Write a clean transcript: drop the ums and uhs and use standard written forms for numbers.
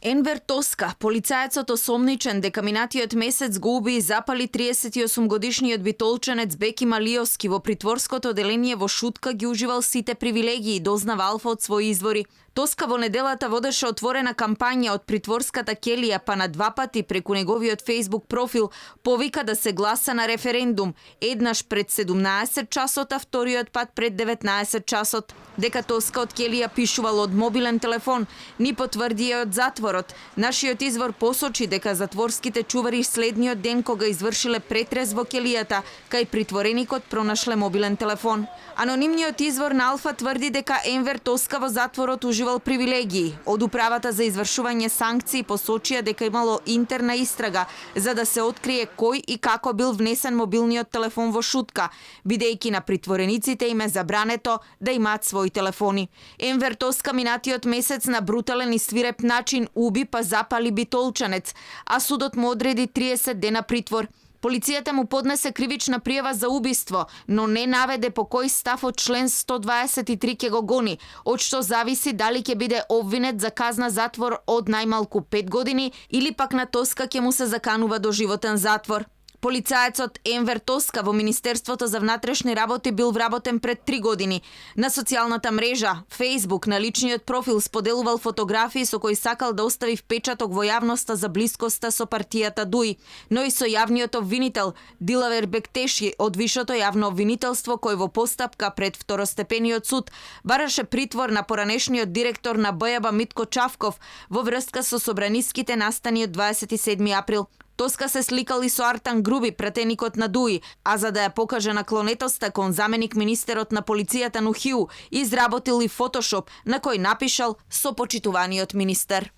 Енвер Тоска, полицајецот осомничен дека минатиот месец го уби и запали 38-годишниот битолченец Беки Малиовски во притворското оделение во Шутка, ги уживал сите привилегии, дознава Алфа од своји извори. Тоска во неделата водеше отворена кампања од притворската келија, па на 2 пати преку неговиот Facebook профил повика да се гласа на референдум, еднаш пред 17 часот, а вториот пат пред 19 часот. Дека Тоска од келија пишувал од мобилен телефон, ни потврди и од затворот. Нашиот извор посочи дека затворските чувари следниот ден кога извршиле претрес во келијата, кај притвореникот пронашле мобилен телефон. Анонимниот извор на Алфа тврди дека Енвер Тоска во затворот уживал привилегии. Од управата за извршување санкции посочија дека имало интерна истрага за да се открие кој и како бил внесен мобилниот телефон во Шутка, бидејќи на притворениците им е забрането да имаат своји телефони. Енвер Тоска минатиот месец на брутален и свиреп начин уби па запали битолчанец, а судот му одреди 30 дена притвор. Полицијата му поднесе кривична пријава за убиство, но не наведе по кој став од член 123 ќе го гони, од што зависи дали ќе биде обвинет за казна затвор од најмалку 5 години или пак на Тоска ќе му се заканува доживотен затвор. Полицајецот Енвер Тоска во Министерството за внатрешни работи бил вработен пред 3 години. На социјалната мрежа Facebook на личниот профил споделувал фотографии со кои сакал да остави впечаток во јавноста за блискоста со партијата ДУИ, но и со јавниот обвинител Дилавер Бектеши од Вишото јавно обвинителство, кој во постапка пред второстепениот суд бараше притвор на поранешниот директор на БЈБ Митко Чавков во врска со собраниските настани од 27 април. Тоска се сликал и со Артан Груби, пратеникот на ДУИ, а за да ја покаже наклонетоста кон заменик министерот на полицијата Нухиу, изработил и фотошоп на кој напишал со почитуваниот министер.